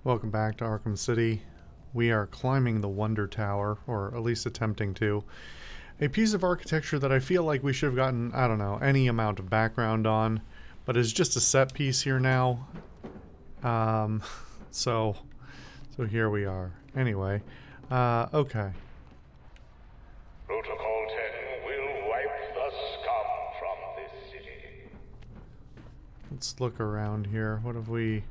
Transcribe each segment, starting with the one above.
Welcome back to Arkham City. We are climbing the Wonder Tower, or at least attempting to. A piece of architecture that I feel like we should have gotten, I don't know, any amount of background on, but it's just a set piece here now. So here we are. Anyway, okay. Protocol 10 will wipe the scum from this city. Let's look around here. What have we...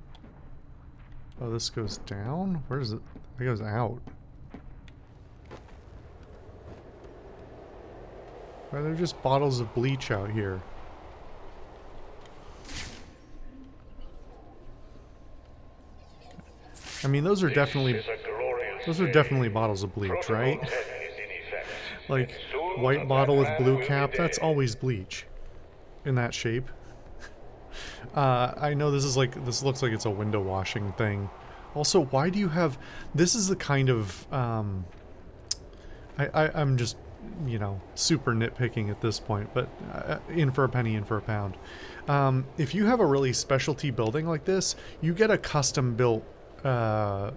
Oh, this goes down? Where does it... It goes out. Why are there just bottles of bleach out here? I mean, those are definitely bottles of bleach, right? Like, white bottle with blue cap, that's always bleach. In that shape. I know this looks like it's a window washing thing. Also, why do you have... This is the kind of... I'm just, you know, super nitpicking at this point, but in for a penny, in for a pound. If you have a really specialty building like this, you get a custom built... what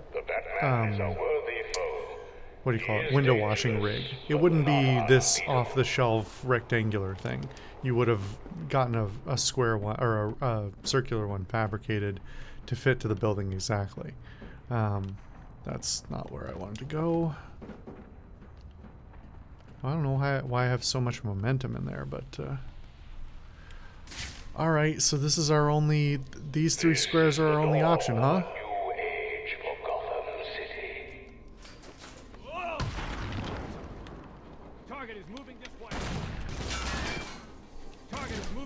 do you call it? Window washing rig. It wouldn't be this off-the-shelf rectangular thing. You would have gotten a square one or a circular one fabricated to fit to the building exactly. That's not where I wanted to go. I don't know why I have so much momentum in there, but alright, so this is our only... These three squares are our only option, huh?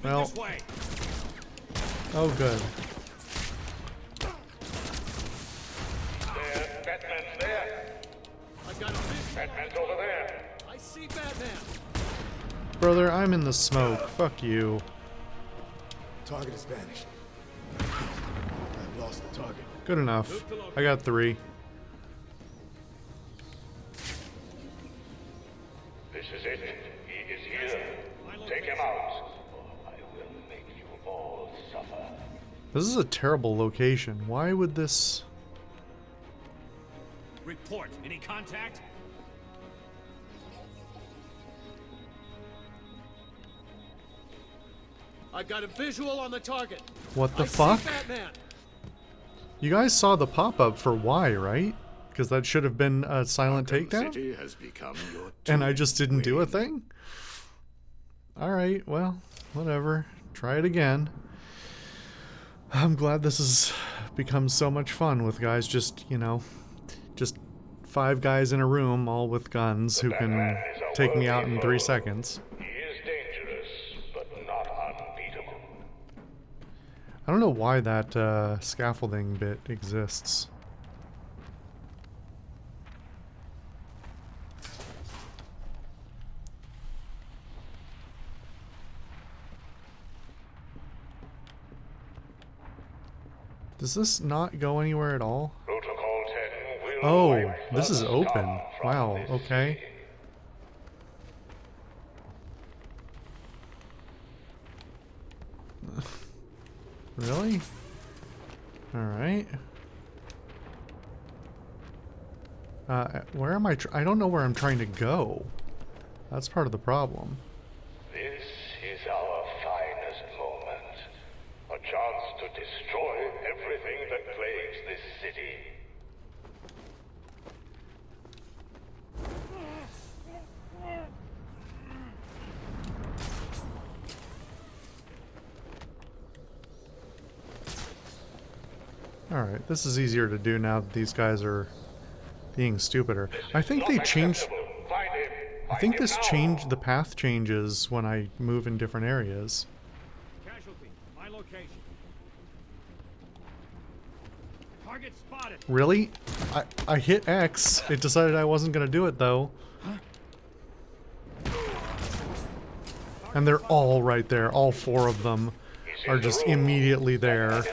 Well, oh good. There, Batman's there. I got a fish. Batman's over there. I see Batman. Brother, I'm in the smoke. Fuck you. Target is vanished. I've lost the target. Good enough. I got 3. This is it. He is here. Take him out. This is a terrible location. Why would this... Report. Any contact? I've got a visual on the target. What the I fuck? see Batman. You guys saw the pop-up for Y, right? Because that should have been a silent takedown? City has become your And I just didn't do a thing? Alright, well, whatever. Try it again. I'm glad this has become so much fun with guys just, you know, just 5 guys in a room, all with guns, who can take me out in 3 seconds. He is dangerous, but not unbeatable. I don't know why that scaffolding bit exists. Does this not go anywhere at all? Protocol 10 will Oh, wipe this the is open. scum from Wow, this okay. city. Really? Alright. Where am I? I don't know where I'm trying to go. That's part of the problem. This is our finest moment. A chance to destroy everything that plagues this city. Alright, this is easier to do now that these guys are being stupider. I think they changed... I think this changed... The path changes when I move in different areas. Casualty. My location. Target spotted. Really? I hit X. It decided I wasn't going to do it, though. And they're all right there. All 4 of them are just immediately there.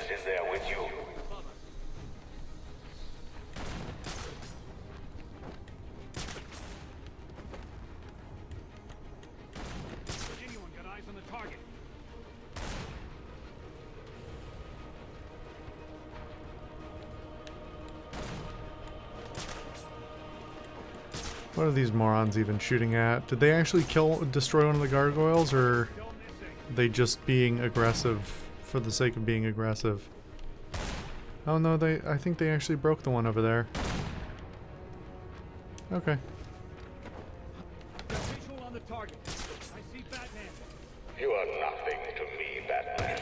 Anyone got eyes on the target? What are these morons even shooting at? Did they actually destroy one of the gargoyles, or are they just being aggressive for the sake of being aggressive? Oh no, I think they actually broke the one over there. Okay. Visual on the target. I see Batman. You are nothing to me, Batman.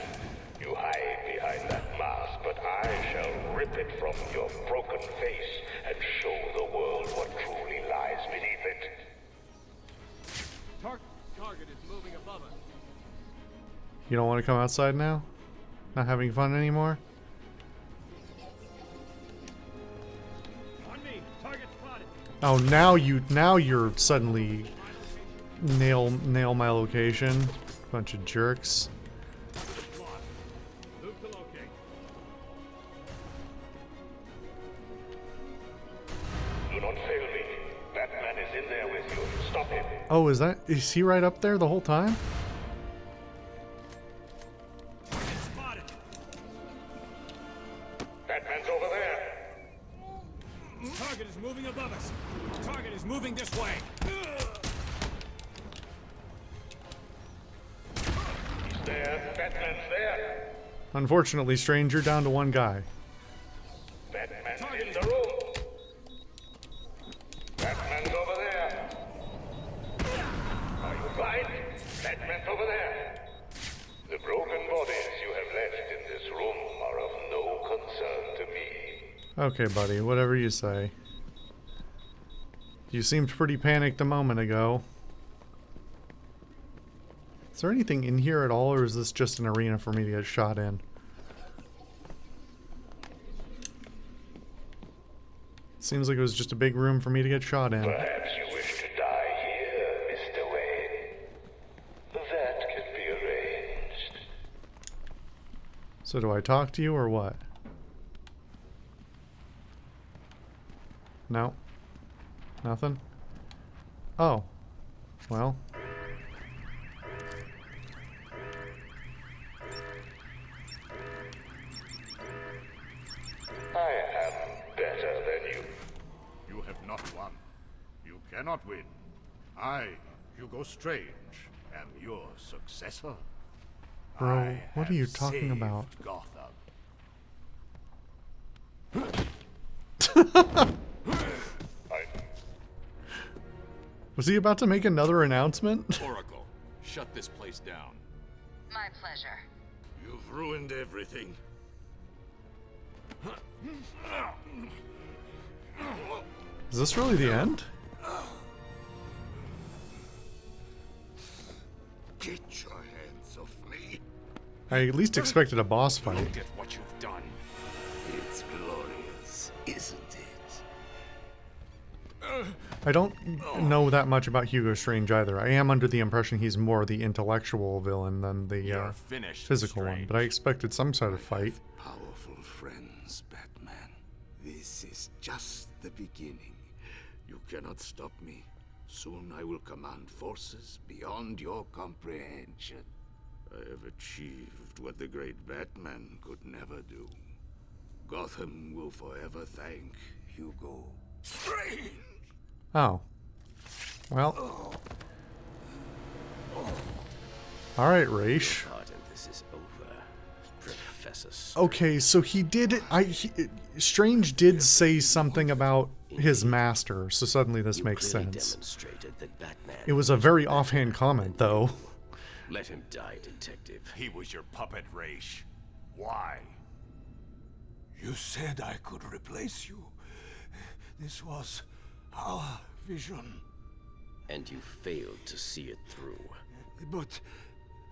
You hide behind that mask, but I shall rip it from your broken face and show the world what truly lies beneath it. Target is moving above us. You don't want to come outside now? Not having fun anymore? On me. Target spotted. Oh, now you're suddenly nail my location. Bunch of jerks. Lost. Move to locate. Do not fail me. Batman is in there with you. Stop him. Oh, is he right up there the whole time? Target spotted. Batman's over there. Target is moving above us. Target is moving this way. He's there. Batman's there. Unfortunately, stranger, down to one guy. Batman's in the room. Batman's over there. Are you blind? Batman's over there. The broken bodies you have left in this room are of no concern to me. Okay, buddy, whatever you say. You seemed pretty panicked a moment ago. Is there anything in here at all, or is this just an arena for me to get shot in? Seems like it was just a big room for me to get shot in. Perhaps you wish to die here, Mr. Wayne. That can be arranged. So do I talk to you or what? No. Nothing? Oh. Well. I am better than you. You have not won. You cannot win. I, Hugo Strange, am your successor. Bro, I what are you have talking saved about? Gotham. Was he about to make another announcement? Oracle, shut this place down. My pleasure. You've ruined everything. Is this really the end? Get your hands off me. I at least expected a boss fight. Look at what you've done. It's glorious, isn't it? I don't know that much about Hugo Strange either. I am under the impression he's more the intellectual villain than the You're finished, physical one, Strange. but I expected some sort of fight. Powerful friends, Batman. This is just the beginning. You cannot stop me. Soon I will command forces beyond your comprehension. I have achieved what the great Batman could never do. Gotham will forever thank Hugo Strange. Oh. Well. Alright, Raish. This is over, Professor. Okay, so he did... Strange did say something about his master, so suddenly this makes sense. Demonstrated that Batman. It was a very offhand comment, though. Let him die, Detective. He was your puppet, Raish. Why? You said I could replace you. This was our vision. And you failed to see it through. But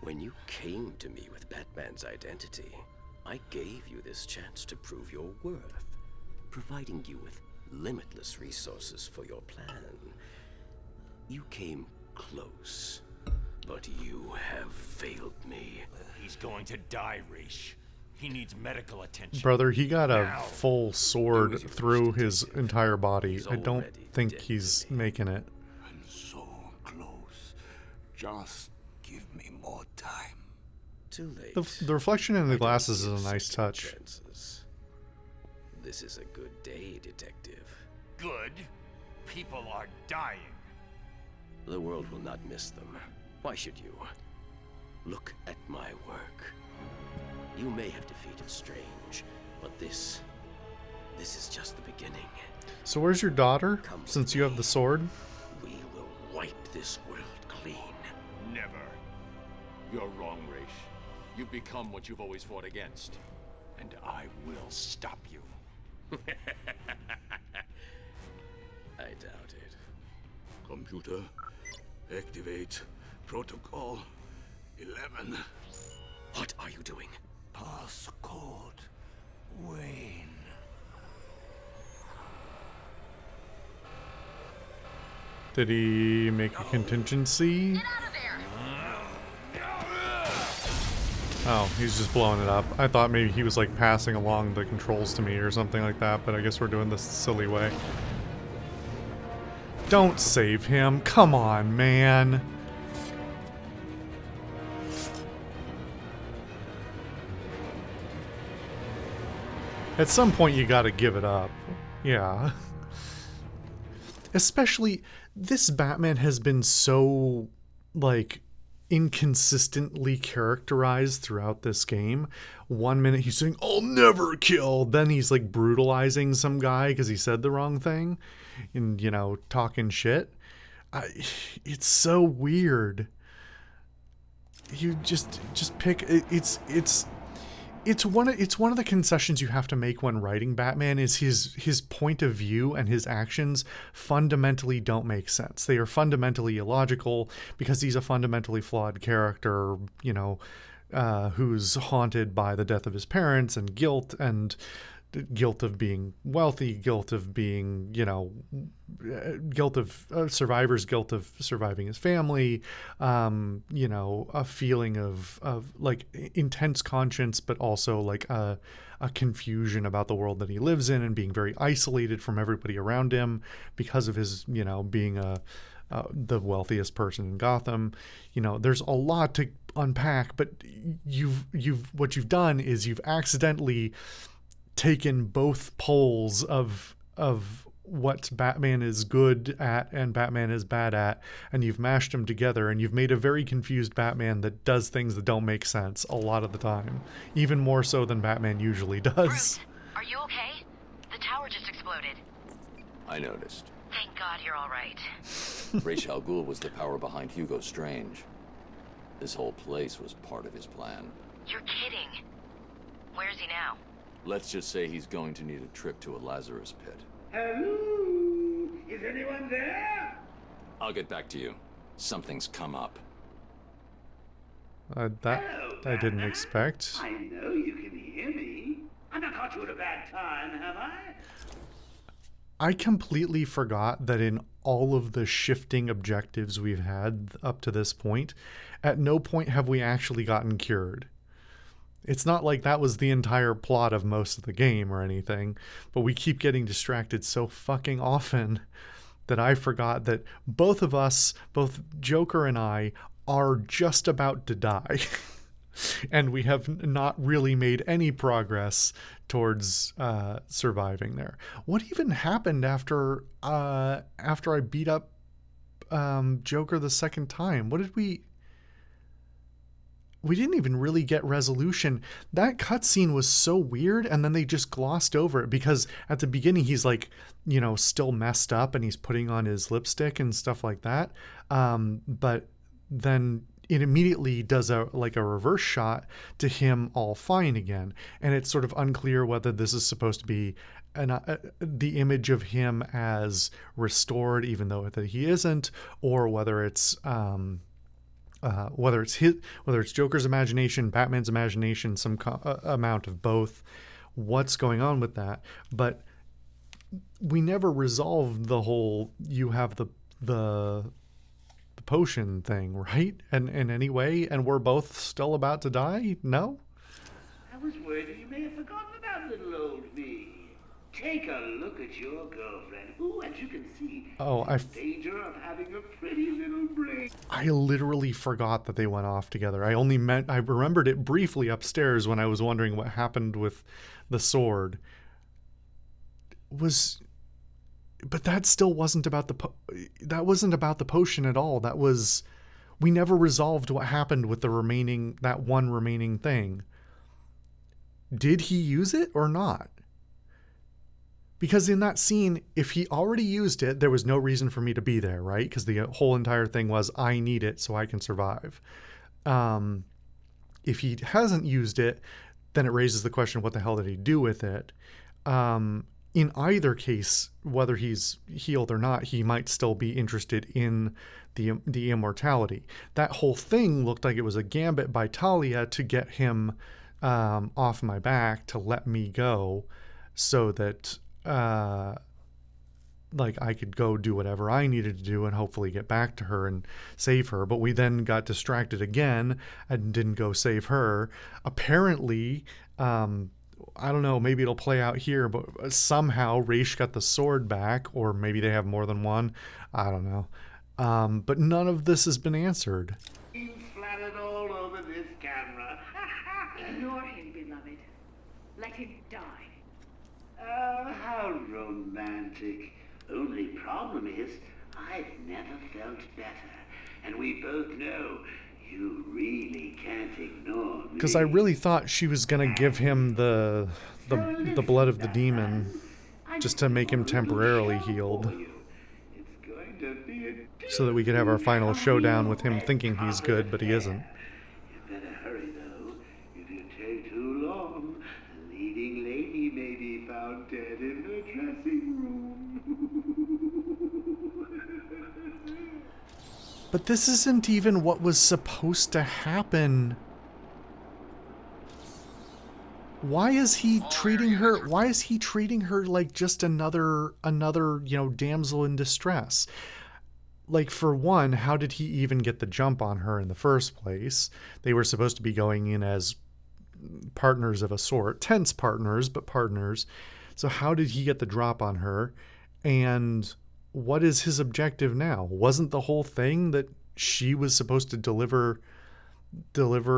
When you came to me with Batman's identity, I gave you this chance to prove your worth, providing you with limitless resources for your plan. You came close, but you have failed me. He's going to die, Raish. He needs medical attention. Brother, he got a Now. full sword through his entire body. He's I don't already think dead he's to me. making it. I'm so close. Just give me more time. Too late. The reflection in the I don't glasses give is a nice second touch. chances. This is a good day, Detective. Good? People are dying. The world will not miss them. Why should you? Look at my work. You may have defeated Strange, but this is just the beginning. So where's your daughter, Come with since you have me. the sword? We will wipe this world clean. Never. You're wrong, Raish. You've become what you've always fought against. And I will stop you. I doubt it. Computer, activate protocol 11. What are you doing? Passcode Wayne. Did he make a contingency? Get out of there! Oh, he's just blowing it up. I thought maybe he was like passing along the controls to me or something like that, but I guess we're doing this silly way. Don't save him. Come on, man. At some point you gotta give it up. Yeah. Especially, this Batman has been so, like, inconsistently characterized throughout this game. One minute he's saying, "I'll never kill." Then he's, like, brutalizing some guy because he said the wrong thing. And, you know, talking shit. It's so weird. You just pick... It's one of the concessions you have to make when writing Batman is his point of view and his actions fundamentally don't make sense. They are fundamentally illogical because he's a fundamentally flawed character, you know, who's haunted by the death of his parents and guilt of being wealthy, guilt of being, you know, guilt of survivor's guilt of surviving his family, you know, a feeling of like intense conscience, but also like a confusion about the world that he lives in and being very isolated from everybody around him because of his, you know, being the wealthiest person in Gotham. You know, there's a lot to unpack, but what you've done is you've accidentally taken both poles of what Batman is good at and Batman is bad at, and you've mashed them together, and you've made a very confused Batman that does things that don't make sense a lot of the time, even more so than Batman usually does. Bruce, are you okay? The tower just exploded. I noticed. Thank God you're all right. Ra's al Ghul was the power behind Hugo Strange. This whole place was part of his plan. You're kidding. Where is he now? Let's just say he's going to need a trip to a Lazarus pit. Hello? Is anyone there? I'll get back to you. Something's come up. That Hello, I didn't Batman. expect. I know you can hear me. I've not caught you at a bad time, have I? I completely forgot that in all of the shifting objectives we've had up to this point, at no point have we actually gotten cured. It's not like that was the entire plot of most of the game or anything, but we keep getting distracted so fucking often that I forgot that both of us, both Joker and I, are just about to die. And we have not really made any progress towards surviving there. What even happened after I beat up Joker the second time? What did we didn't even really get resolution. That cutscene was so weird, and then they just glossed over it because at the beginning he's like, you know, still messed up and he's putting on his lipstick and stuff like that. But then it immediately does a reverse shot to him all fine again, and it's sort of unclear whether this is supposed to be the image of him as restored, even though that he isn't, or whether it's whether it's Joker's imagination, Batman's imagination, some amount of both. What's going on with that? But we never resolved the whole you have the potion thing, right? And in any way, and we're both still about to die? No? I was worried that you may have forgotten about little old me. Take a look at your girlfriend, who, as you can see, is in danger of having a pretty little brain. I literally forgot that they went off together. I remembered it briefly upstairs when I was wondering what happened with the sword. but that still wasn't about that wasn't about the potion at all. That was, we never resolved what happened with that one remaining thing. Did he use it or not? Because in that scene, if he already used it, there was no reason for me to be there, right? Because the whole entire thing was, I need it so I can survive. If he hasn't used it, then it raises the question, what the hell did he do with it? In either case, whether he's healed or not, he might still be interested in the immortality. That whole thing looked like it was a gambit by Talia to get him off my back, to let me go, so that like I could go do whatever I needed to do and hopefully get back to her and save her. But we then got distracted again and didn't go save her. Apparently, I don't know, maybe it'll play out here, but somehow Raish got the sword back, or maybe they have more than one. I don't know. But none of this has been answered. Splattered all over this camera. Ignore him, beloved. Let him die. Oh, how romantic. Only problem is, I've never felt better. And we both know you really can't ignore me. Because I really thought she was going to give him the blood of the demon just to make him temporarily healed, It's going to be a so that we could have our final showdown with him thinking he's good, but he isn't. You better hurry, though. If you take too long, the leading lady may be found dead in her dressing room. But this isn't even what was supposed to happen. Why is he treating her? Why is he treating her like just another, damsel in distress? Like, for one, how did he even get the jump on her in the first place? They were supposed to be going in as partners of a sort, tense partners, but partners. So how did he get the drop on her? And what is his objective now? Wasn't the whole thing that she was supposed to deliver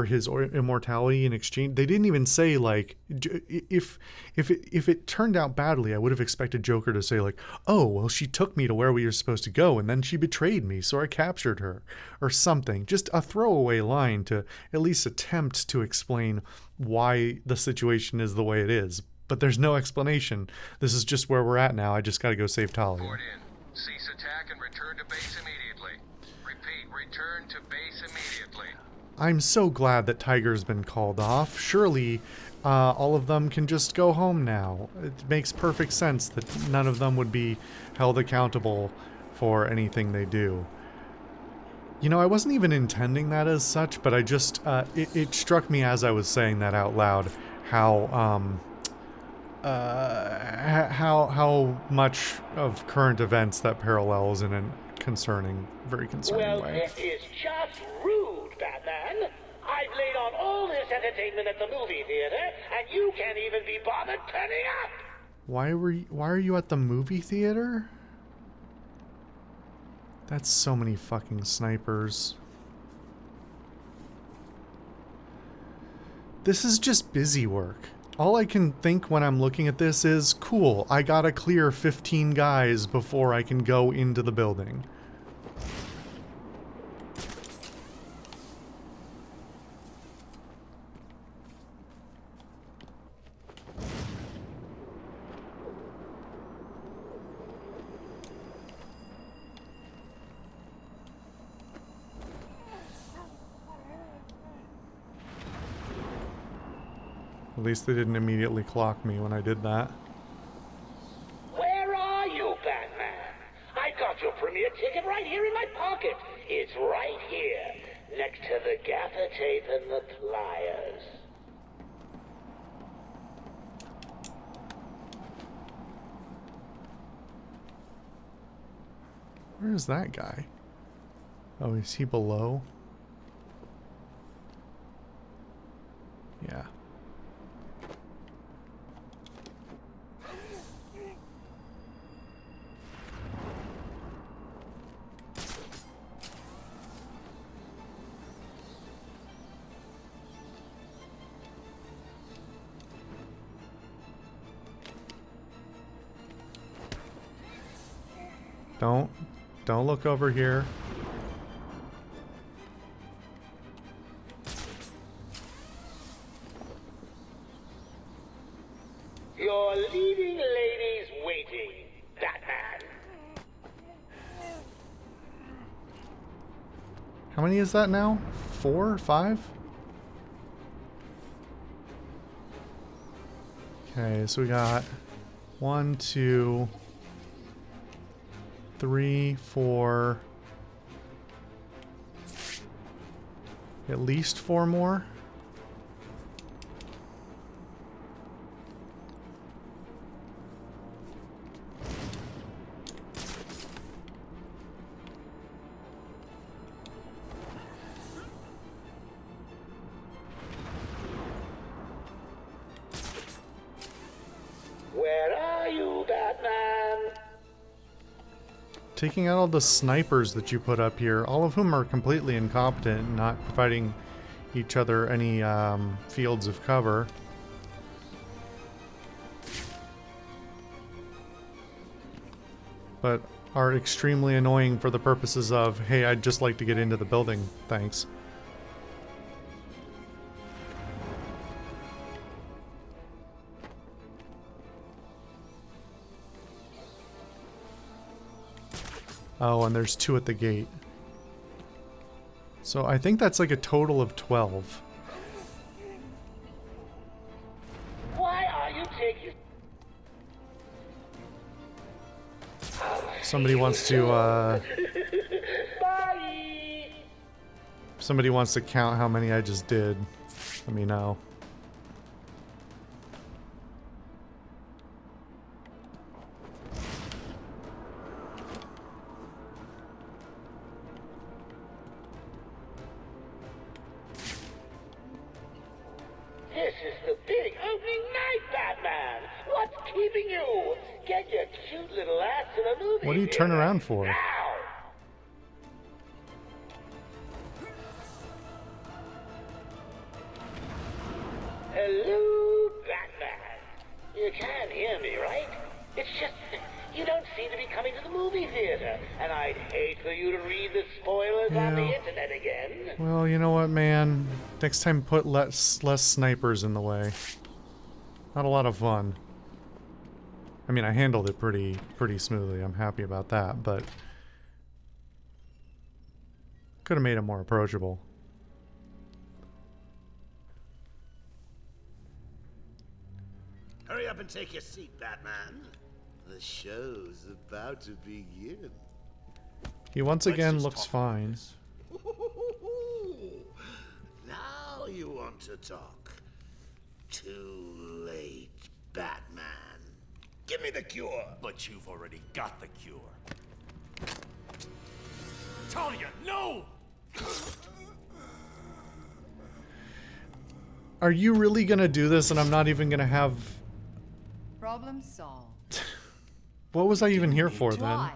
his immortality in exchange? They didn't even say, like, if it turned out badly, I would have expected Joker to say, like, oh, well, she took me to where we were supposed to go and then she betrayed me, so I captured her, or something. Just a throwaway line to at least attempt to explain why the situation is the way it is. But there's no explanation. This is just where we're at now. I just got to go save Talia. Report in. Cease attack and return to base immediately. Repeat, return to base immediately. I'm so glad that Tiger's been called off. Surely all of them can just go home now. It makes perfect sense that none of them would be held accountable for anything they do. You know, I wasn't even intending that as such, but I just, it struck me as I was saying that out loud, how much of current events that parallels in a very concerning way. This is just rude, Batman. I've laid on all this entertainment at the movie theater, and you can't even be bothered turning up. Why are you at the movie theater? That's so many fucking snipers. This is just busy work. All I can think when I'm looking at this is, cool, I gotta clear 15 guys before I can go into the building. At least they didn't immediately clock me when I did that. Where are you, Batman? I got your premiere ticket right here in my pocket. It's right here, next to the gaffer tape and the pliers. Where is that guy? Oh, is he below? Yeah. Don't look over here. You're leaving ladies waiting, Batman. How many is that now? 4? 5? Okay, so we got 1, 2, 3, 4. At least 4 more. Where are you, Batman? Taking out all the snipers that you put up here, all of whom are completely incompetent and not providing each other any fields of cover. But are extremely annoying for the purposes of, hey, I'd just like to get into the building, thanks. Oh, and there's 2 at the gate. So I think that's like a total of 12. Why are you taking... Somebody wants to, Bye! somebody wants to count how many I just did. Let me know. This is the big opening night, Batman! What's keeping you? Get your cute little ass to the movie What do you turn theater around for? now! Hello, Batman. You can hear me, right? It's just you don't seem to be coming to the movie theater, and I'd hate for you to read the spoilers on the Yeah. internet again. Well, you know what, man? Next time put less snipers in the way. Not a lot of fun. I mean, I handled it pretty smoothly. I'm happy about that, but could have made it more approachable. Hurry up and take your seat, Batman. The show's about to begin. He once again looks fine. Now you want to talk. Too late, Batman. Give me the cure. But you've already got the cure. Talia, no! Are you really gonna do this and I'm not even gonna have... Problem solved. What was I even here for then? Why?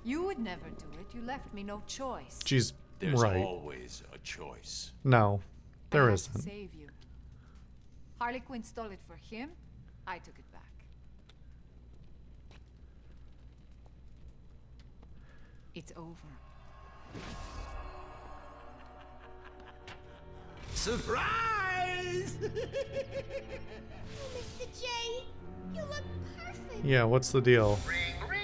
You would never do it. You left me no choice. She's There's right. always a choice. No, there I had to isn't. save you. Harley Quinn stole it for him. I took it back. It's over. Surprise! Mr. J, you look perfect. Yeah, what's the deal? Ring, ring.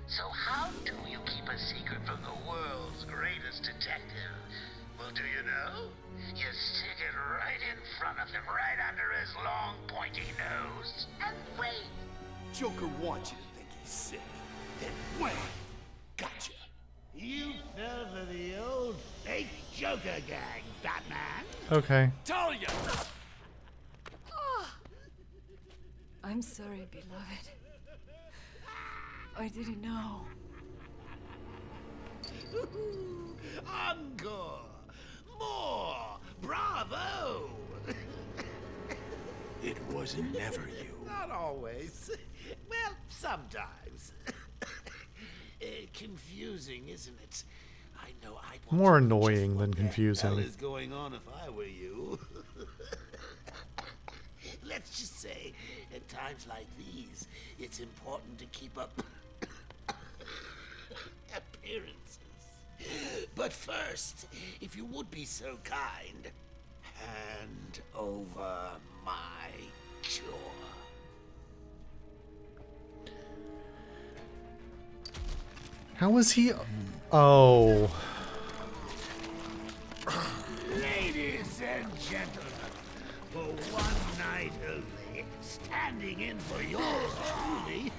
So how do you keep a secret from the world's greatest detective? Well, do you know? You stick it right in front of him, right under his long, pointy nose, and wait. Joker wants you to think he's sick. Then wham! Gotcha. You fell for the old fake Joker gag, Batman. Okay. Talia! I'm sorry, beloved. I didn't know. Encore! More! Bravo! It was never you. Not always. Well, sometimes. Confusing, isn't it? I know I'd want More to know just annoying what than the hell confusing. is going on if I were you? Let's just say, at times like these, it's important to keep up appearances. But first, if you would be so kind, hand over my cure. How was he? Oh. Ladies and gentlemen, for one night only, standing in for yours truly,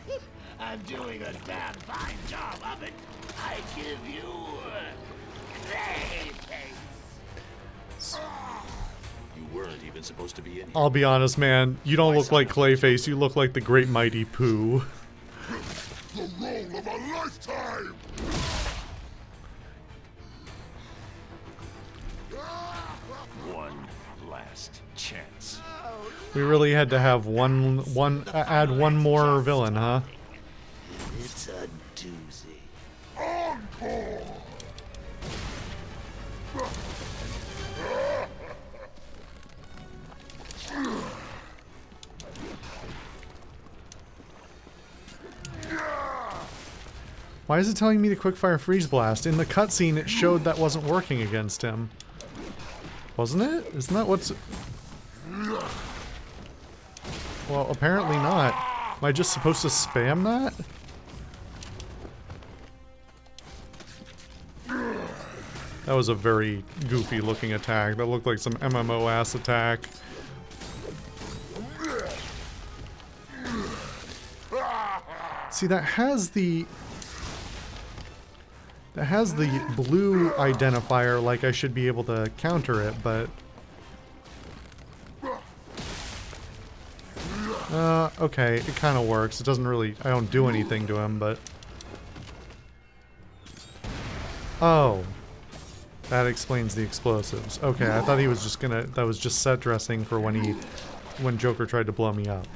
and doing a damn fine job of it, I give you Clayface. You weren't even supposed to be in here. I'll be honest, man. You don't look like Clayface. You look like the Great Mighty Pooh. The role of a lifetime! One last chance. We really had to have add one more villain, huh? It's a doozy. Encore! Why is it telling me to quickfire freeze blast? In the cutscene, it showed that wasn't working against him. Wasn't it? Isn't that what's... Well, apparently not. Am I just supposed to spam that? That was a very goofy looking attack. That looked like some MMO ass attack. See, that has the blue identifier, like I should be able to counter it, but... okay, it kind of works. It doesn't really... I don't do anything to him, but... Oh. That explains the explosives. Okay, I thought he was just gonna... That was just set dressing for when Joker tried to blow me up.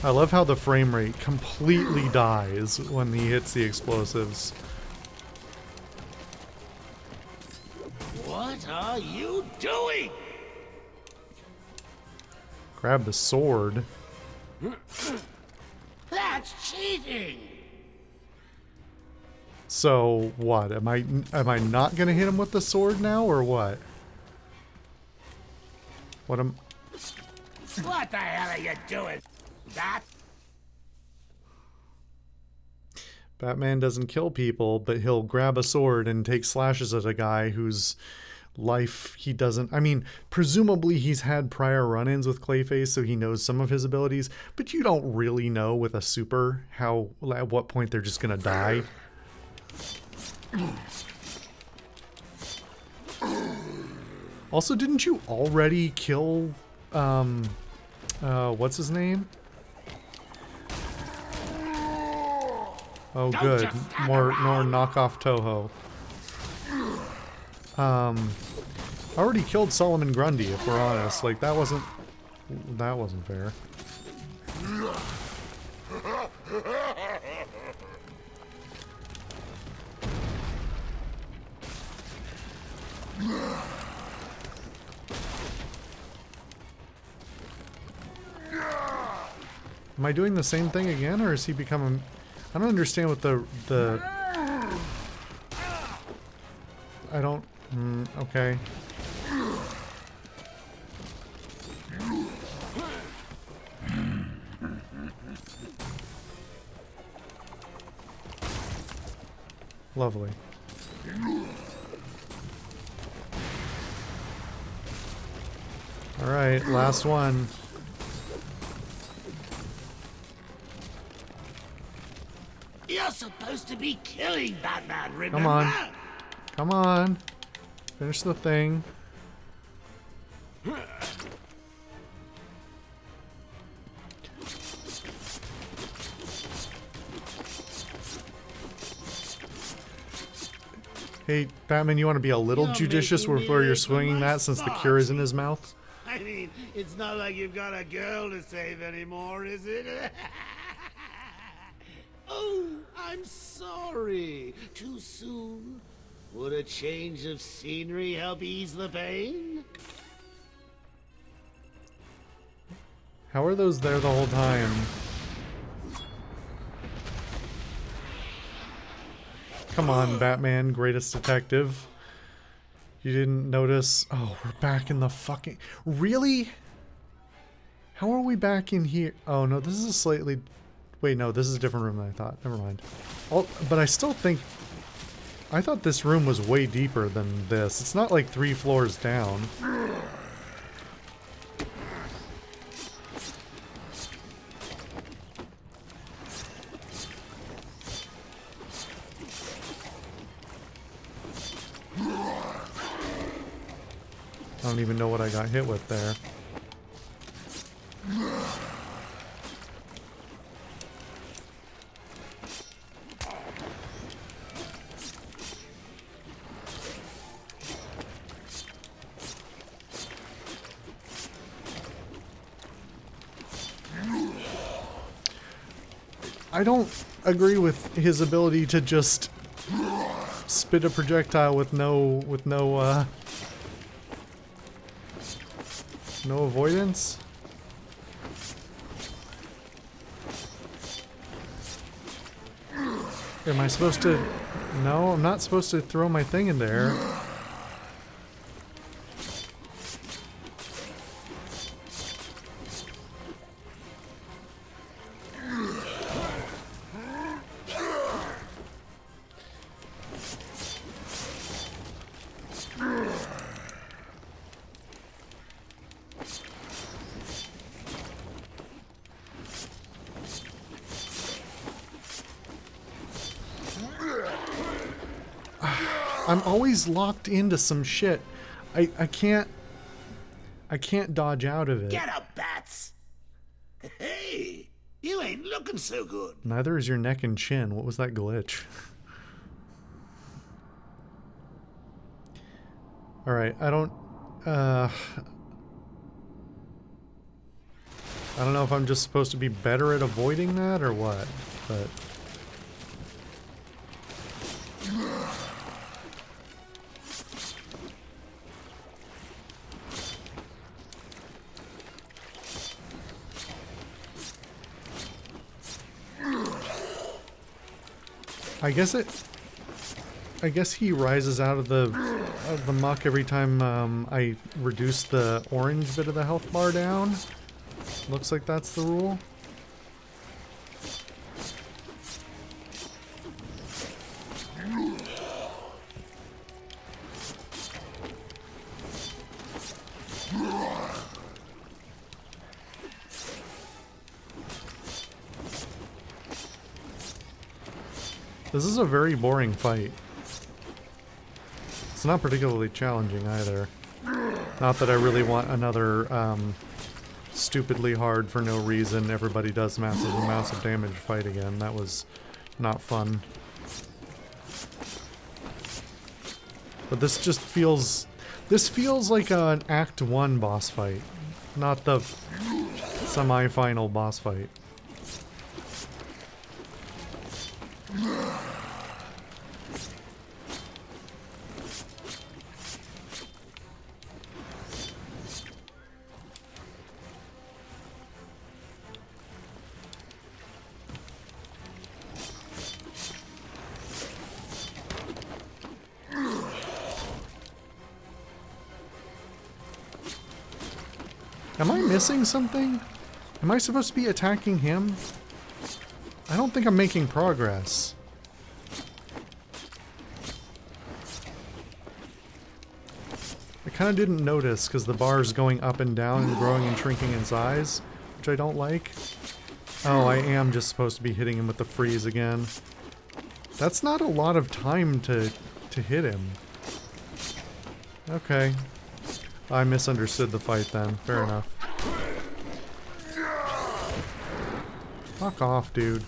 I love how the frame rate completely dies when he hits the explosives. What are you doing? Grab the sword. That's cheating. So what? Am I not gonna hit him with the sword now, or what? What am? What the hell are you doing? That? Batman doesn't kill people, but he'll grab a sword and take slashes at a guy whose life he doesn't... I mean, presumably he's had prior run-ins with Clayface, so he knows some of his abilities, but you don't really know with a super at what point they're just gonna die. Also, didn't you already kill, what's his name? Oh, good. More knockoff Toho. I already killed Solomon Grundy, if we're honest. Like, that wasn't fair. Am I doing the same thing again, or is he becoming... I don't understand what the... I don't... okay. Lovely. Alright, last one. You're supposed to be killing Batman, remember? Come on. Come on. Finish the thing. Hey, Batman, you want to be a little judicious with where you're swinging that since the cure is in his mouth? I I mean, it's not like you've got a girl to save anymore, is it? Oh, I'm sorry. Too soon? Would a change of scenery help ease the pain? How are those there the whole time? Come on, Batman, greatest detective. You didn't notice? Oh, we're back in the fucking... Really? How are we back in here? Oh, no, this is a slightly... Wait, no, this is a different room than I thought. Never mind. But I still think... I thought this room was way deeper than this. It's not like 3 floors down. I don't even know what I got hit with there. I don't agree with his ability to just spit a projectile with no avoidance. Am I supposed to... No, I'm not supposed to throw my thing in there. I'm always locked into some shit. I can't dodge out of it. Get up, Bats! Hey, you ain't looking so good. Neither is your neck and chin. What was that glitch? Alright, I don't know if I'm just supposed to be better at avoiding that or what, but... I guess he rises out of the muck every time I reduce the orange bit of the health bar down. Looks like that's the rule. This is a very boring fight. It's not particularly challenging either. Not that I really want another stupidly hard for no reason, everybody does massive amounts of damage fight again. That was not fun. But this just feels... This feels like an Act 1 boss fight, not the semi-final boss fight. Am I missing something? Am I supposed to be attacking him? I don't think I'm making progress. I kind of didn't notice because the bar is going up and down and growing and shrinking in size, which I don't like. Oh, I am just supposed to be hitting him with the freeze again. That's not a lot of time to hit him. Okay. I misunderstood the fight then. Fair enough. Fuck off, dude.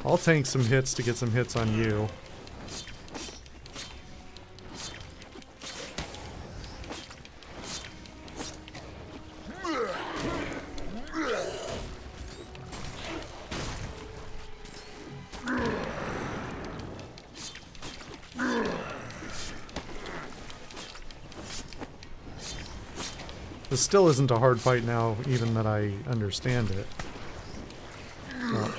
I'll tank some hits to get some hits on you. This still isn't a hard fight now, even that I understand it. Oh.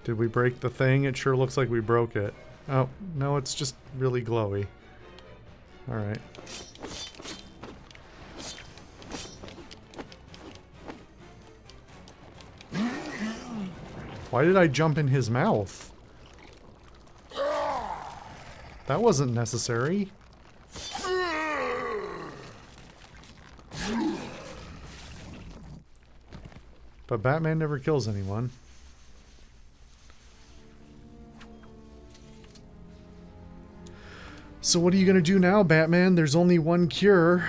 Did we break the thing? It sure looks like we broke it. Oh, no, it's just really glowy. Alright. Why did I jump in his mouth? That wasn't necessary. But Batman never kills anyone. So what are you gonna do now, Batman? There's only one cure.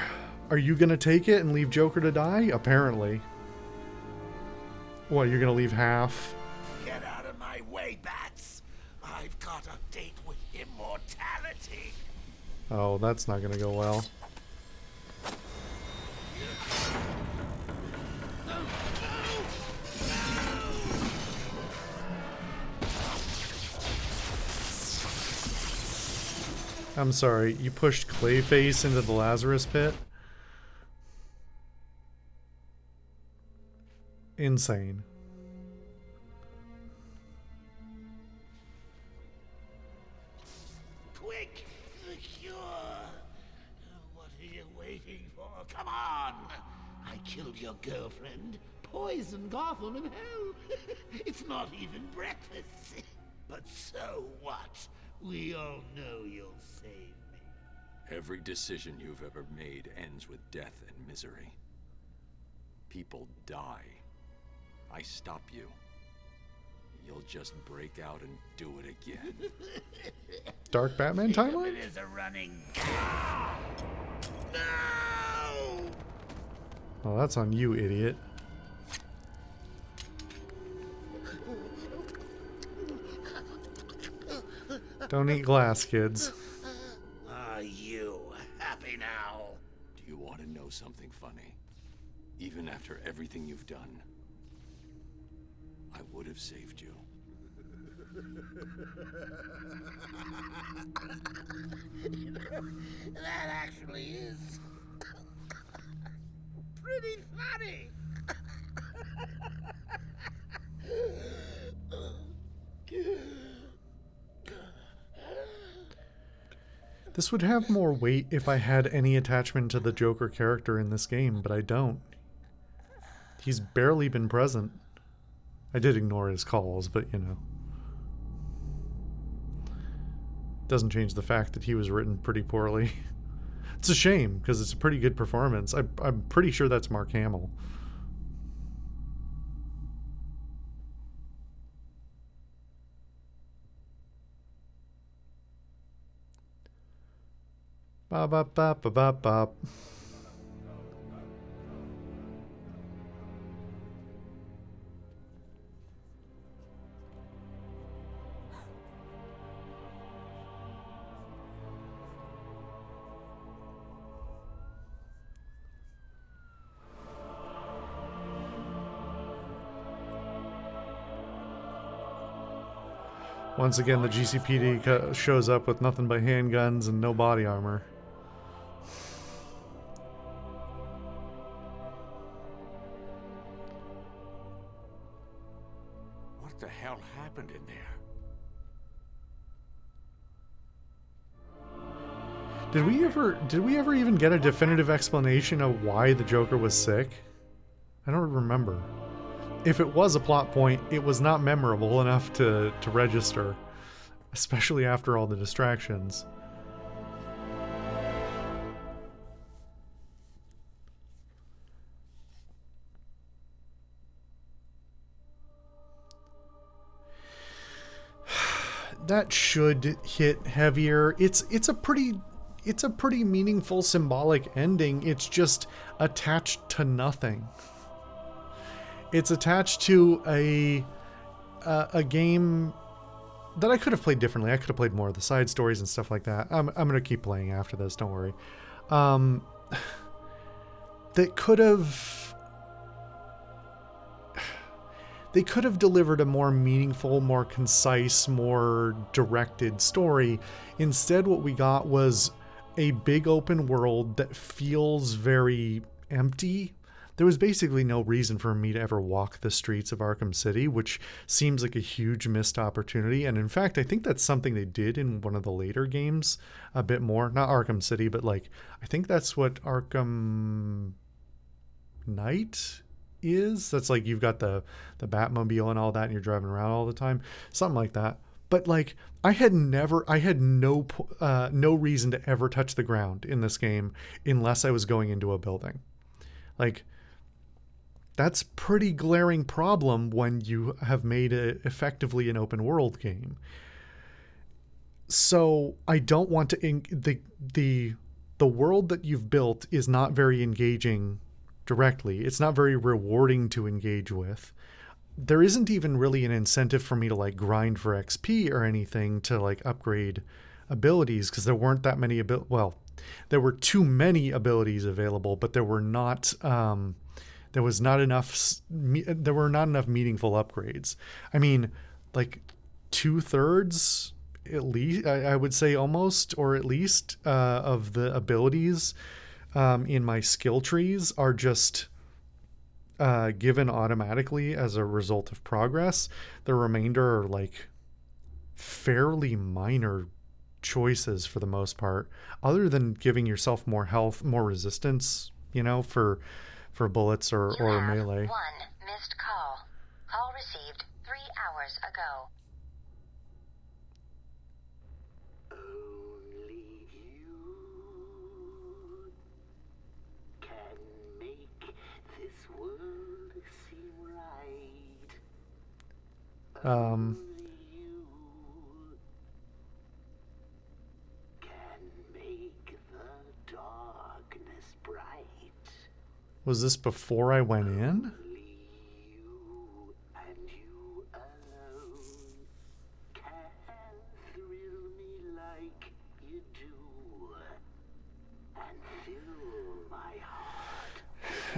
Are you gonna take it and leave Joker to die? Apparently. What, you're gonna leave half? Get out of my way, Bats! I've got a date with immortality! Oh, that's not gonna go well. I'm sorry, you pushed Clayface into the Lazarus pit? Insane. Quick! The cure! What are you waiting for? Come on! I killed your girlfriend, poisoned Gotham and hell! It's not even breakfast! But so what? We all know you'll save me. Every decision you've ever made ends with death and misery. People die. I stop you. You'll just break out and do it again. Dark Batman timeline? It is a running. No! Oh, that's on you, idiot. Don't eat glass, kids. Are you happy now? Do you want to know something funny? Even after everything you've done, I would have saved you. That actually is pretty funny. This would have more weight if I had any attachment to the Joker character in this game, but I don't. He's barely been present. I did ignore his calls, but you know. Doesn't change the fact that he was written pretty poorly. It's a shame, because it's a pretty good performance. I'm pretty sure that's Mark Hamill. Bop, bop, bop, bop, bop, bop. Once again, the GCPD shows up with nothing but handguns and no body armor. What the hell happened in there? Did we ever even get a definitive explanation of why the Joker was sick? I don't remember. If it was a plot point, it was not memorable enough to register, especially after all the distractions. That should hit heavier. It's a pretty meaningful symbolic ending. It's just attached to nothing. It's attached to a game that I could have played differently. I could have played more of the side stories and stuff like that. I'm gonna keep playing after this, don't worry. they could have delivered a more meaningful, more concise, more directed story. Instead, what we got was a big open world that feels very empty. There was basically no reason for me to ever walk the streets of Arkham City, which seems like a huge missed opportunity. And in fact, I think that's something they did in one of the later games a bit more. Not Arkham City, but like, I think that's what Arkham Knight is. That's like, you've got the Batmobile and all that, and you're driving around all the time. Something like that. But like, I had no reason to ever touch the ground in this game unless I was going into a building. Like, that's pretty glaring problem when you have made it effectively an open world game. So I don't want to the world that you've built is not very engaging directly. It's not very rewarding to engage with. There isn't even really an incentive for me to like grind for XP or anything to like upgrade abilities, because there weren't that many there were too many abilities available, but there were not there were not enough meaningful upgrades. I mean, like 2/3 at least, I would say almost, or at least of the abilities in my skill trees are just given automatically as a result of progress. The remainder are like fairly minor choices for the most part, other than giving yourself more health, more resistance, for bullets or melee. One missed call. Call received 3 hours ago. Only you can make this world seem right. Was this before I went in?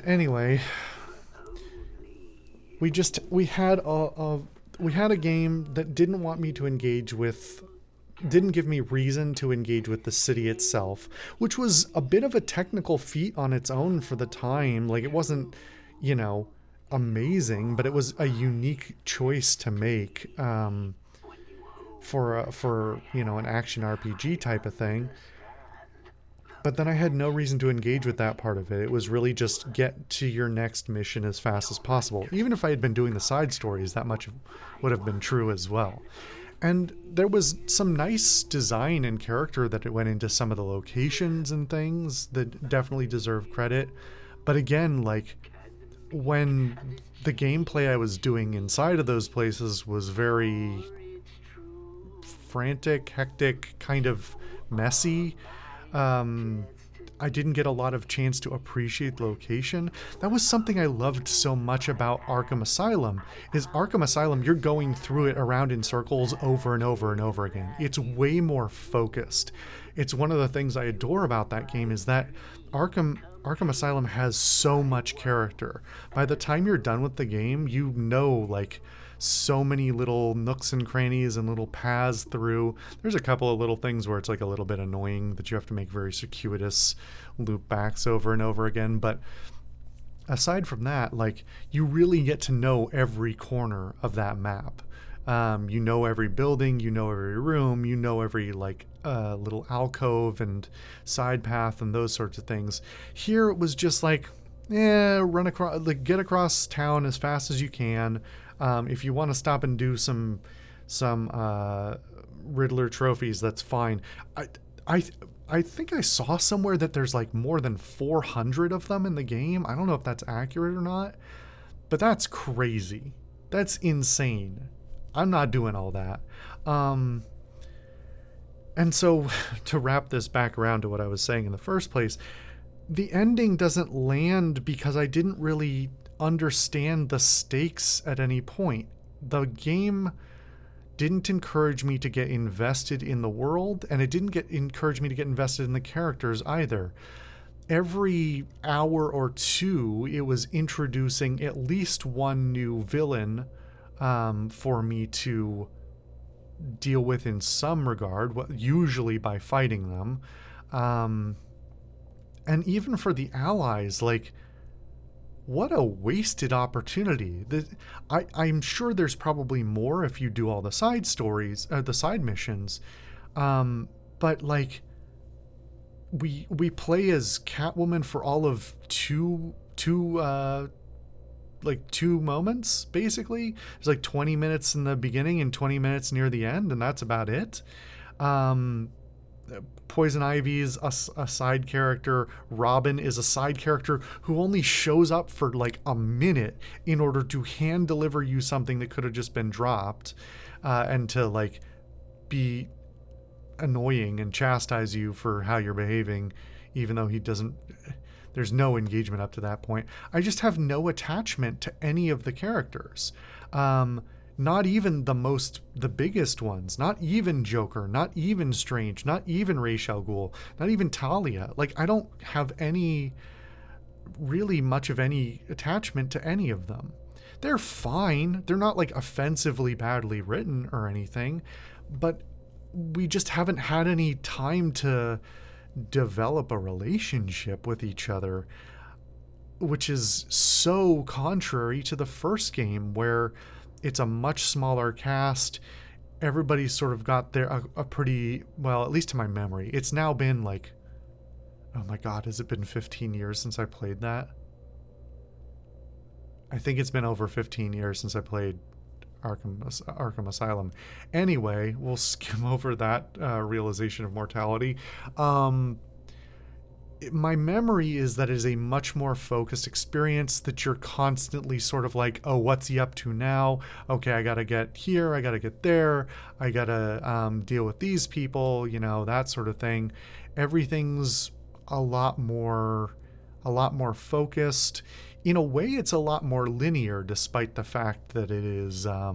Anyway, we had a game that didn't want me to engage with, didn't give me reason to engage with the city itself, which was a bit of a technical feat on its own for the time. Like, it wasn't, amazing, but it was a unique choice to make for an action RPG type of thing. But then I had no reason to engage with that part of it. It was really just get to your next mission as fast as possible. Even if I had been doing the side stories, that much would have been true as well. And there was some nice design and character that it went into some of the locations and things that definitely deserve credit. But again, like, when the gameplay I was doing inside of those places was very frantic, hectic, kind of messy, I didn't get a lot of chance to appreciate location. That was something I loved so much about Arkham Asylum, is Arkham Asylum, you're going through it around in circles over and over and over again. It's way more focused. It's one of the things I adore about that game, is that Arkham Asylum has so much character. By the time you're done with the game, like, so many little nooks and crannies and little paths through. There's a couple of little things where it's like a little bit annoying that you have to make very circuitous loop backs over and over again. But aside from that, like, you really get to know every corner of that map. You know every building, you know every room, you know every little alcove and side path and those sorts of things. Here it was just like, run across, like, get across town as fast as you can. If you want to stop and do some Riddler trophies, that's fine. I think I saw somewhere that there's like more than 400 of them in the game. I don't know if that's accurate or not, but that's crazy. That's insane. I'm not doing all that. And so to wrap this back around to what I was saying in the first place, the ending doesn't land because I didn't really understand the stakes at any point. The game didn't encourage me to get invested in the world, and it didn't encourage me to get invested in the characters either. Every hour or two, it was introducing at least one new villain for me to deal with in some regard, usually by fighting them. And even for the allies, like, what a wasted opportunity. I'm sure there's probably more if you do all the side stories, the side missions. But like, we play as Catwoman for all of two moments, basically. There's like 20 minutes in the beginning and 20 minutes near the end, and that's about it. Poison Ivy is a side character. Robin is a side character who only shows up for like a minute in order to hand deliver you something that could have just been dropped, and to like be annoying and chastise you for how you're behaving, even though there's no engagement up to that point. I just have no attachment to any of the characters. Not even the biggest ones, not even Joker, not even Strange, not even Ra's al Ghul, not even Talia. Like, I don't have really much of any attachment to any of them. They're fine. They're not like offensively badly written or anything, but we just haven't had any time to develop a relationship with each other, which is so contrary to the first game, where it's a much smaller cast. Everybody's sort of got a pretty, well, at least to my memory. It's now been like, oh my God, has it been 15 years since I played that? I think it's been over 15 years since I played Arkham Asylum. Anyway, we'll skim over that realization of mortality. My memory is that it is a much more focused experience, that you're constantly sort of like, oh, what's he up to now? Okay, I gotta get here, I gotta get there, I gotta deal with these people, that sort of thing. Everything's a lot more focused. In a way, it's a lot more linear, despite the fact that it is how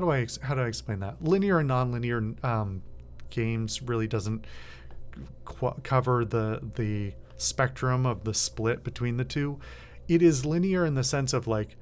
do I explain that? Linear and non-linear games really doesn't cover the spectrum of the split between the two. It is linear in the sense of like,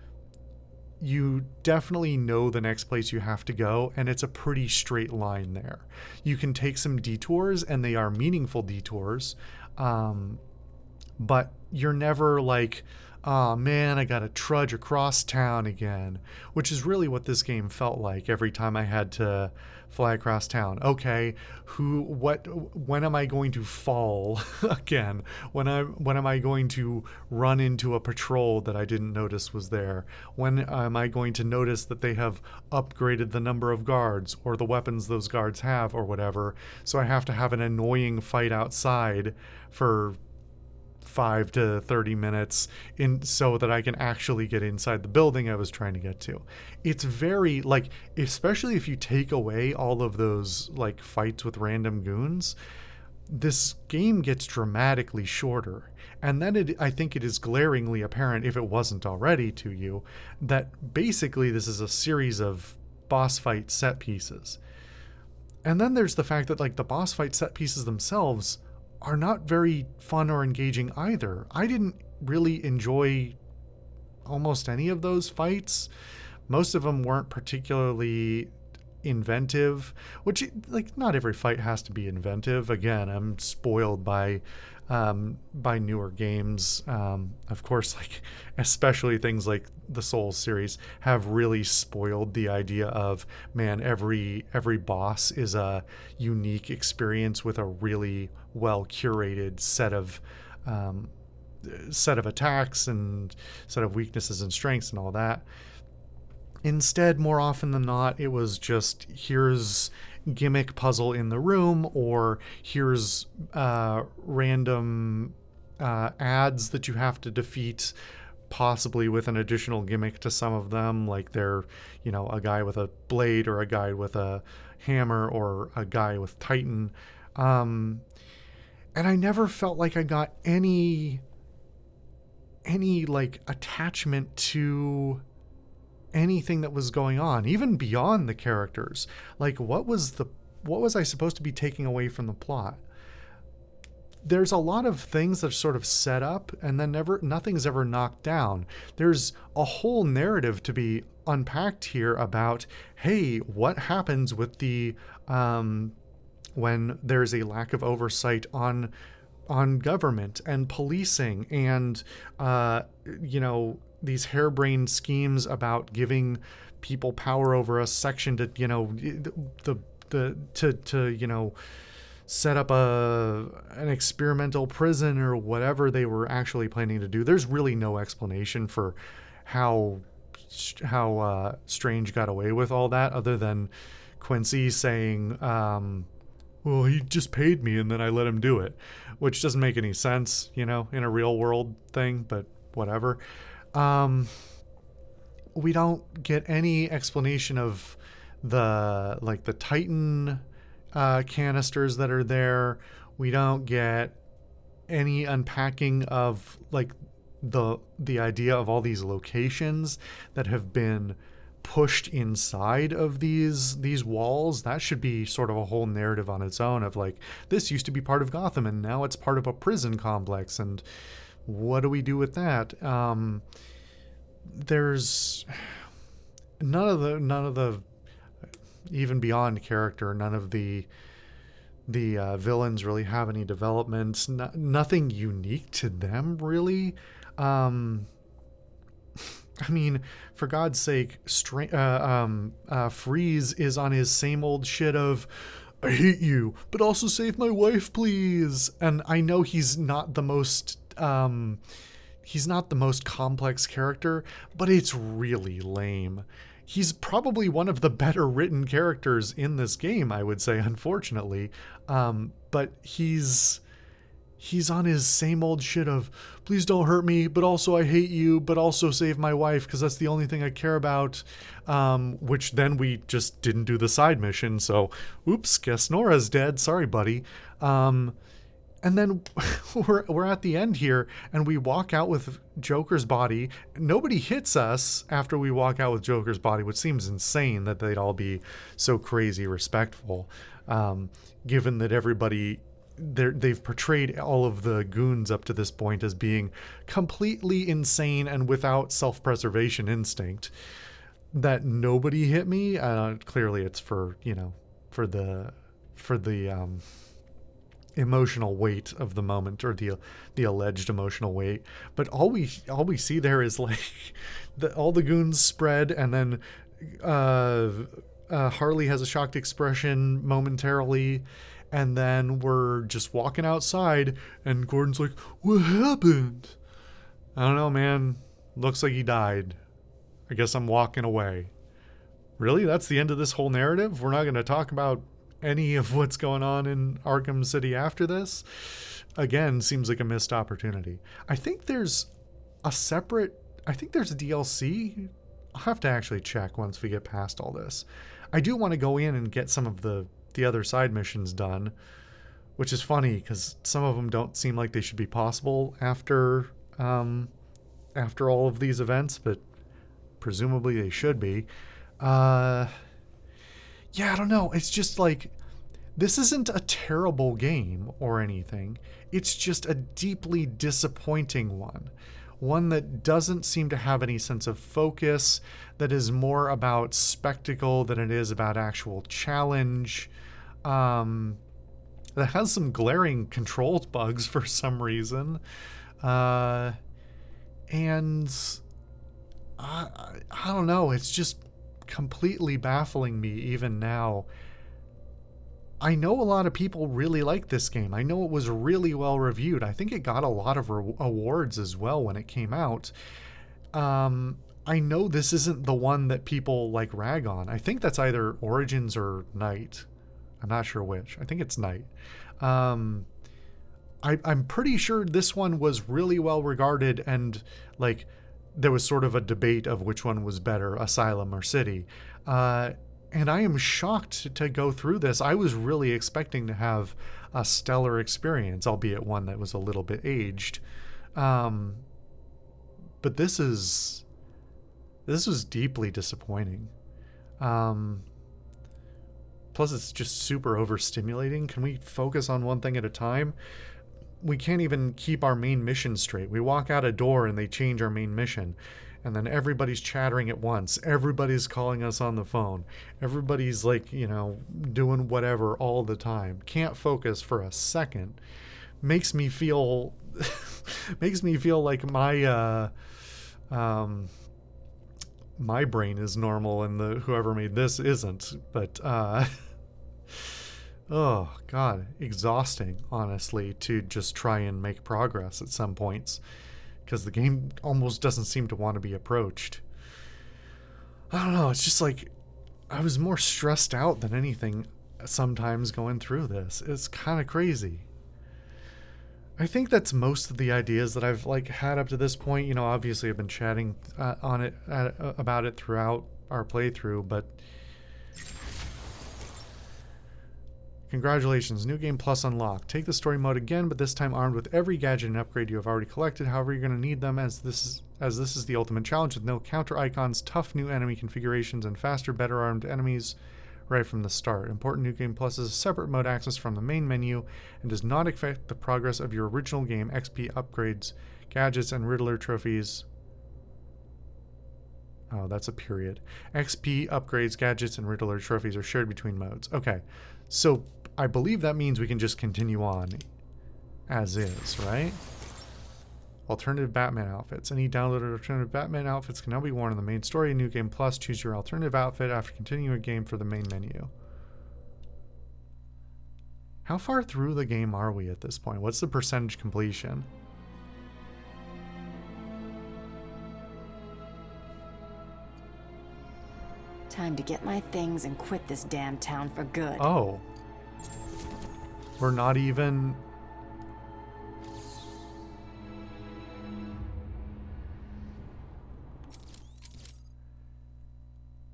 you definitely know the next place you have to go, and it's a pretty straight line there. You can take some detours, and they are meaningful detours, but you're never like, oh man, I gotta trudge across town again, which is really what this game felt like every time I had to fly across town. Okay, when am I going to fall again? When am I going to run into a patrol that I didn't notice was there? When am I going to notice that they have upgraded the number of guards or the weapons those guards have or whatever? So I have to have an annoying fight outside for 5 to 30 minutes so that I can actually get inside the building I was trying to get to. It's very, like, especially if you take away all of those like fights with random goons, this game gets dramatically shorter. And then I think it is glaringly apparent, if it wasn't already to you, that basically this is a series of boss fight set pieces. And then there's the fact that like the boss fight set pieces themselves are not very fun or engaging either. I didn't really enjoy almost any of those fights. Most of them weren't particularly inventive, which, like, not every fight has to be inventive. Again, I'm spoiled by newer games. Of course, like, especially things like the Souls series have really spoiled the idea of, man, every boss is a unique experience with a really well curated set of attacks and set of weaknesses and strengths and all that. Instead, more often than not, it was just, here's gimmick puzzle in the room, or here's random ads that you have to defeat, possibly with an additional gimmick to some of them, like they're, a guy with a blade or a guy with a hammer or a guy with Titan. And I never felt like I got any like attachment to anything that was going on, even beyond the characters. Like, what was I supposed to be taking away from the plot? there's a lot of things that are sort of set up and then nothing's ever knocked down. There's a whole narrative to be unpacked here about, hey, what happens with the when there's a lack of oversight on government and policing and these harebrained schemes about giving people power over a section to set up an experimental prison or whatever they were actually planning to do. There's really no explanation for how Strange got away with all that, other than Quincy saying, well, he just paid me and then I let him do it, which doesn't make any sense, in a real world thing, but whatever. We don't get any explanation of the Titan canisters that are there. We don't get any unpacking of the idea of all these locations that have been pushed inside of these walls. That should be sort of a whole narrative on its own of this used to be part of Gotham and now it's part of a prison complex, and what do we do with that? There's none of the even beyond character, none of the villains really have any development. Nothing unique to them, really. I mean, for God's sake, Freeze is on his same old shit of, I hate you, but also save my wife, please. And I know he's not the most complex character, but it's really lame. He's probably one of the better written characters in this game, I would say, unfortunately. But he's on his same old shit of, please don't hurt me, but also I hate you, but also save my wife, because that's the only thing I care about. Which then we just didn't do the side mission, so oops, guess Nora's dead. Sorry, buddy. And then we're at the end here, and we walk out with Joker's body. Nobody hits us after we walk out with Joker's body, which seems insane that they'd all be so crazy respectful, given that they've portrayed all of the goons up to this point as being completely insane and without self-preservation instinct. That nobody hit me. Clearly, it's for the emotional weight of the moment, or the alleged emotional weight. But all we see there is all the goons spread, and then Harley has a shocked expression momentarily, and then we're just walking outside, and Gordon's like, what happened? I don't know, man. Looks like he died. I guess I'm walking away. Really? That's the end of this whole narrative? We're not going to talk about any of what's going on in Arkham City after this? Again, seems like a missed opportunity. I think there's a DLC. I'll have to actually check once we get past all this. I do want to go in and get some of the other side missions done, which is funny because some of them don't seem like they should be possible after all of these events, but presumably they should be. Yeah, I don't know. It's just this isn't a terrible game or anything. It's just a deeply disappointing one. One that doesn't seem to have any sense of focus, that is more about spectacle than it is about actual challenge. That has some glaring controls bugs for some reason. And I don't know. It's just completely baffling me even now. I know a lot of people really like this game. I know it was really well reviewed. I think it got a lot of awards as well when it came out. I know this isn't the one that people rag on. I think that's either Origins or Night. I'm not sure which. I think it's Night. I'm pretty sure this one was really well regarded, and there was sort of a debate of which one was better, Asylum or City. And I am shocked to go through this. I was really expecting to have a stellar experience, albeit one that was a little bit aged. But this was deeply disappointing. Plus, it's just super overstimulating. Can we focus on one thing at a time? we can't even keep our main mission straight. We walk out a door and they change our main mission. And then everybody's chattering at once. Everybody's calling us on the phone. Everybody's like, you know, doing whatever all the time. Can't focus for a second. Makes me feel like my brain is normal and the whoever made this isn't. But oh god, exhausting, honestly, to just try and make progress at some points. Because the game almost doesn't seem to want to be approached. I don't know, it's just like I was more stressed out than anything sometimes going through this. It's kind of crazy. I think that's most of the ideas that I've like had up to this point. You know, obviously I've been chatting about it throughout our playthrough, but congratulations, New Game Plus unlocked. Take the story mode again, but this time armed with every gadget and upgrade you have already collected. However, you're going to need them as this is the ultimate challenge with no counter icons, tough new enemy configurations, and faster, better armed enemies right from the start. Important New Game Plus is a separate mode access from the main menu and does not affect the progress of your original game. XP upgrades, gadgets, and Riddler trophies. Oh, that's a period. XP upgrades, gadgets, and Riddler trophies are shared between modes. Okay, so I believe that means we can just continue on as is, right? Alternative Batman outfits. Any downloaded alternative Batman outfits can now be worn in the main story. New Game Plus. Choose your alternative outfit after continuing a game for the main menu. How far through the game are we at this point? What's the percentage completion? Time to get my things and quit this damn town for good. Oh. We're not even...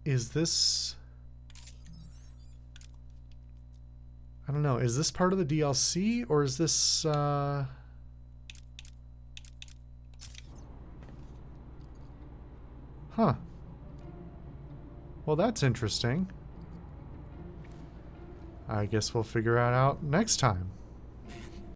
Is this... I don't know. Is this part of the DLC or is this... Huh. Well, that's interesting. I guess we'll figure it out next time.